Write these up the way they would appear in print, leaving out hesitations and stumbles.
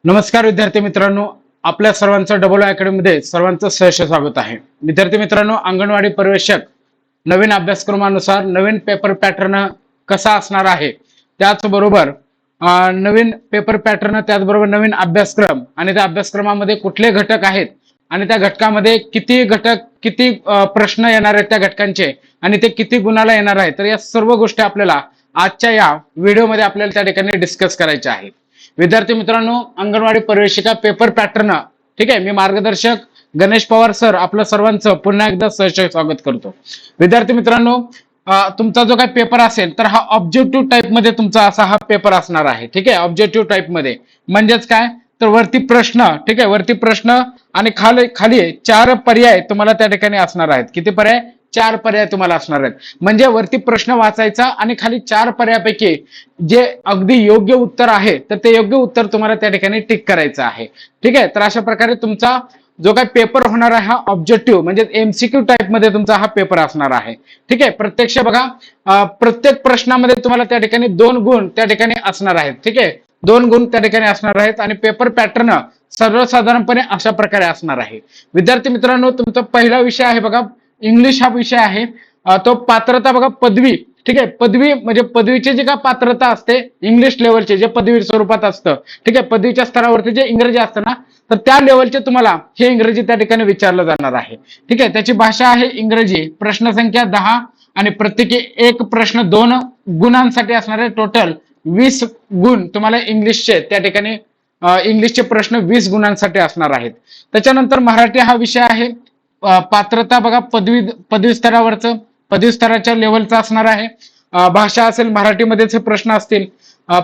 नमस्कार विद्यार्थी मित्रांनो, आपल्या सर्वांचं डबल अकॅडमीमध्ये सर्वांचं सहर्ष स्वागत आहे. विद्यार्थी मित्रांनो, अंगणवाडी पर्यवेक्षक नवीन अभ्यासक्रमानुसार नवीन पेपर पॅटर्न कसा असणार आहे, त्याचबरोबर नवीन पेपर पॅटर्न, त्याचबरोबर नवीन अभ्यासक्रम आणि त्या अभ्यासक्रमामध्ये कुठले घटक आहेत आणि त्या घटकामध्ये किती घटक, किती प्रश्न येणार आहेत त्या घटकांचे आणि ते किती गुणाला येणार आहे, तर या सर्व गोष्टी आपल्याला आजच्या या व्हिडिओमध्ये आपल्याला त्या ठिकाणी डिस्कस करायच्या आहेत. विद्यार्थी मित्रांनो, अंगणवाडी पर्यवेक्षिका पेपर पॅटर्न, ठीक आहे, मी मार्गदर्शक गणेश पवार सर आपलं सर्वांचं पुन्हा एकदा सहर्ष स्वागत करतो. विद्यार्थी मित्रांनो, तुमचा जो काही पेपर असेल तर हा ऑब्जेक्टिव्ह टाइप मध्ये तुमचा असा हा पेपर असणार आहे. ठीक आहे, ऑब्जेक्टिव्ह टाइप मध्ये म्हणजेच काय, तर वरती प्रश्न, ठीक आहे, वरती प्रश्न आणि खाली खाली 4 पर्याय तुम्हाला त्या ठिकाणी असणार आहेत. किती पर्याय? 4 पर्याय तुम्हाला असणार आहेत. म्हणजे वरती प्रश्न वाचायचा आणि खाली 4 पर्यायापैकी जे अगदी योग्य उत्तर आहे तर ते योग्य उत्तर तुम्हाला त्या ठिकाणी टिक करायचं आहे. ठीक आहे, तर अशा प्रकारे तुमचा जो काही पेपर होणार आहे हा ऑब्जेक्टिव्ह म्हणजे एमसीक्यू टाइप मध्ये तुमचा हा पेपर असणार आहे. ठीक आहे, प्रत्यक्ष बघा, प्रत्येक प्रश्नामध्ये तुम्हाला त्या ठिकाणी 2 गुण त्या ठिकाणी असणार आहेत. ठीक आहे, 2 गुण त्या ठिकाणी असणार आहेत आणि पेपर पॅटर्न सर्वसाधारणपणे अशा प्रकारे असणार आहे. विद्यार्थी मित्रांनो, तुमचा पहिला विषय आहे बघा, इंग्लिश हा विषय आहे. तो पात्रता बघा, पदवी. ठीक आहे, पदवी म्हणजे पदवीची जी काय पात्रता असते इंग्लिश लेवलचे, जे पदवी स्वरूपात असतं, ठीक आहे, पदवीच्या स्तरावरती जे इंग्रजी असतं ना, तर त्या लेवलचे तुम्हाला हे इंग्रजी त्या ठिकाणी विचारलं जाणार आहे. ठीक आहे, त्याची भाषा आहे इंग्रजी. प्रश्न संख्या 10 आणि प्रत्येकी एक प्रश्न 2 गुणांसाठी असणार आहे. टोटल 20 गुण तुम्हाला इंग्लिशचे त्या ठिकाणी, इंग्लिशचे प्रश्न 20 गुणांसाठी असणार आहेत. त्याच्यानंतर मराठी हा विषय आहे. पात्रता बघा, पदवी स्तरावरचं, पदवी स्तराच्या लेवलचं असणार आहे. भाषा असेल मराठीमध्येच हे प्रश्न असतील.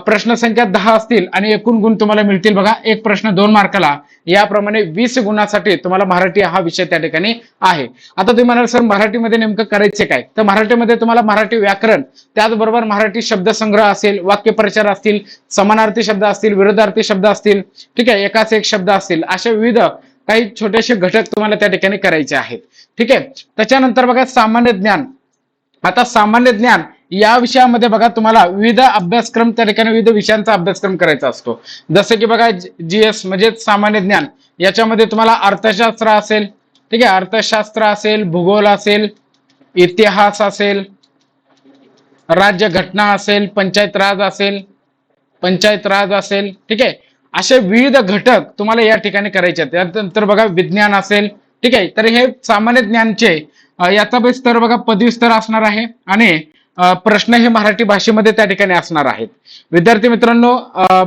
प्रश्न संख्या 10 असतील आणि एकूण गुण तुम्हाला मिळतील बघा, एक प्रश्न 2 मार्काला. याप्रमाणे 20 गुणासाठी तुम्हाला मराठी हा विषय त्या ठिकाणी आहे. आता तुम्ही म्हणाल सर मराठीमध्ये नेमकं करायचे काय, तर मराठीमध्ये तुम्हाला मराठी व्याकरण, त्याचबरोबर मराठी शब्दसंग्रह असेल, वाक्यप्रचार असतील, समानार्थी शब्द असतील, विरुद्धार्थी शब्द असतील, ठीक आहे, एकाच एक शब्द असतील, असे विविध काही छोटेसे घटक तुम्हाला त्या ठिकाणी करायचे आहेत. ठीक आहे, त्याच्यानंतर बघा सामान्य ज्ञान. आता सामान्य ज्ञान या विषयामध्ये बघा तुम्हाला विविध अभ्यासक्रम त्या ठिकाणी, विविध विषयांचा अभ्यासक्रम करायचा असतो. जसं की बघा जीएस म्हणजे सामान्य ज्ञान, याच्यामध्ये तुम्हाला अर्थशास्त्र असेल, ठीक आहे, अर्थशास्त्र असेल, भूगोल असेल, इतिहास असेल, राज्य घटना असेल, पंचायत राज असेल, ठीक आहे, असे विविध घटक तुम्हाला या ठिकाणी करायचे आहेत. त्यानंतर बघा विज्ञान असेल, ठीक आहे, तर हे सामान्य ज्ञानचे याचा बेस स्तर बघा पदवी स्तर असणार आहे आणि प्रश्न हे मराठी भाषेमध्ये त्या ठिकाणी असणार आहेत. विद्यार्थी मित्रांनो,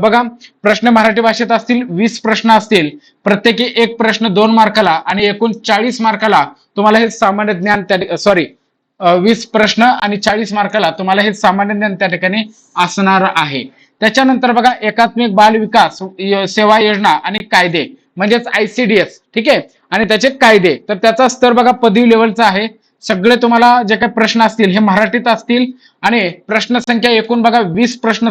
बघा प्रश्न मराठी भाषेत असतील, 20 प्रश्न असतील, प्रत्येकी एक प्रश्न 2 मार्काला आणि एकूण 40 मार्काला तुम्हाला हे सामान्य ज्ञान 20 प्रश्न आणि 40 मार्काला तुम्हाला हे सामान्य ज्ञान त्या ठिकाणी असणार आहे. त्याच्यानंतर बघा एकात्मिक बाल विकास सेवा योजना आणि कायदे म्हणजेच ICDS, ठीक आहे, आणि त्याचे कायदे, तर त्याचा स्तर बघा पदवी लेवलचा आहे. सगळे तुम्हाला जे काही प्रश्न असतील हे मराठीत असतील आणि प्रश्न संख्या एकूण बघा 20 प्रश्न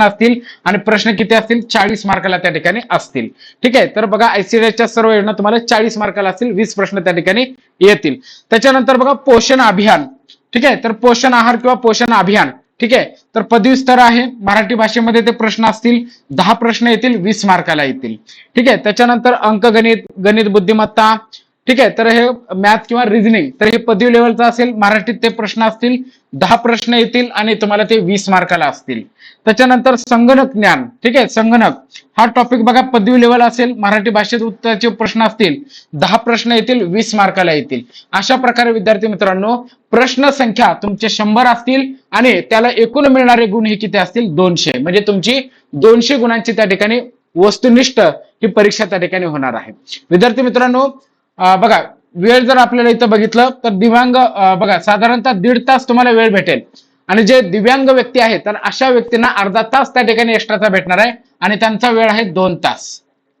असतील आणि प्रश्न किती असतील, 40 मार्काला त्या ठिकाणी असतील. ठीक आहे, तर बघा ICDSच्या सर्व योजना तुम्हाला 40 मार्काला असतील, 20 प्रश्न त्या ठिकाणी येतील. त्याच्यानंतर बघा पोषण अभियान, ठीक आहे, तर पोषण आहार किंवा पोषण अभियान, ठीक आहे, तर पदवी स्तर आहे. मराठी भाषेमध्ये ते प्रश्न असतील, 10 प्रश्न येतील, 20 मार्काला येतील. ठीक आहे, त्याच्यानंतर अंकगणित, गणित बुद्धिमत्ता, ठीक आहे, तर हे मॅथ किंवा रिझनिंग, तर हे पदवी लेवलचं असेल. मराठीत ते प्रश्न असतील, 10 प्रश्न येतील आणि तुम्हाला ते 20 मार्काला असतील. त्याच्यानंतर संगणक ज्ञान, ठीक आहे, संगणक हा टॉपिक बघा पदवी लेवल असेल. मराठी भाषेत उत्तराचे प्रश्न असतील, 10 प्रश्न येतील, 20 मार्काला येतील. अशा प्रकारे विद्यार्थी मित्रांनो, प्रश्न संख्या तुमचे 100 असतील आणि त्याला एकूण मिळणारे गुण हे किती असतील, 200. म्हणजे तुमची 200 गुणांची त्या ठिकाणी वस्तुनिष्ठ ही परीक्षा त्या ठिकाणी होणार आहे. विद्यार्थी मित्रांनो, बघा वेळ जर आपल्याला इथं बघितलं तर दिव्यांग, बघा साधारणतः 1.5 तास तुम्हाला वेळ भेटेल आणि जे दिव्यांग व्यक्ती आहेत तर अशा व्यक्तींना अर्धा तास त्या ठिकाणी एक्स्ट्राचा भेटणार आहे आणि त्यांचा वेळ आहे 2 तास.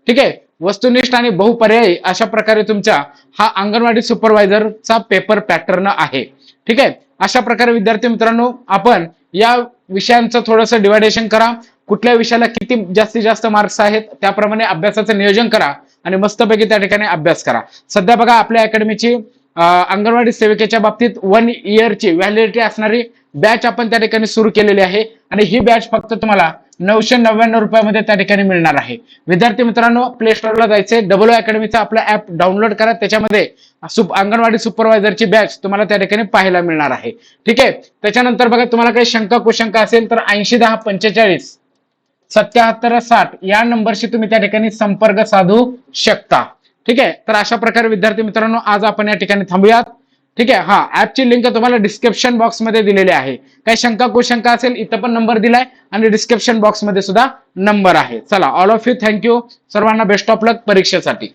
ठीक आहे, वस्तुनिष्ठ आणि बहुपर्यायी अशा प्रकारे तुमचा हा अंगणवाडी सुपरवायझरचा पेपर पॅटर्न आहे. ठीक आहे, अशा प्रकारे विद्यार्थी मित्रांनो आपण या विषयांचं थोडंसं डिवायडेशन करा. कुठल्या विषयाला किती जास्तीत जास्त मार्क्स आहेत त्याप्रमाणे अभ्यासाचं नियोजन करा आणि मस्तपैकी त्या ठिकाणी अभ्यास करा. सध्या बघा आपल्या अकॅडमीची अंगणवाडी सेविकेच्या बाबतीत 1 इयरची व्हॅलिडिटी असणारी बॅच आपण त्या ठिकाणी सुरू केलेली आहे आणि ही बॅच फक्त तुम्हाला 999 रुपयामध्ये त्या ठिकाणी मिळणार आहे. विद्यार्थी मित्रांनो, प्ले स्टोअरला जायचे, डबल अकॅडमीचा आपला ऍप डाउनलोड करा. त्याच्यामध्ये अंगणवाडी सुपरवायझरची बॅच तुम्हाला त्या ठिकाणी पाहायला मिळणार आहे. ठीक आहे. त्याच्यानंतर बघा, तुम्हाला काही शंका कुशंका असेल तर 801045 7760 या नंबरशी तुम्ही त्या ठिकाणी संपर्क साधू शकता. ठीक आहे. तर अशा प्रकारे विद्यार्थी मित्रांनो, आज आपण या ठिकाणी थांबूयात. ठीक आहे. हा ऍपची लिंक तुम्हाला डिस्क्रिप्शन बॉक्स मध्ये दिलेली आहे. काही शंका कुशंका असेल, इथं पण नंबर दिलाय आणि डिस्क्रिप्शन बॉक्स मध्ये सुद्धा नंबर आहे. चला, ऑल ऑफ यू थँक्यू. सर्वांना बेस्ट ऑफ लक परीक्षेसाठी.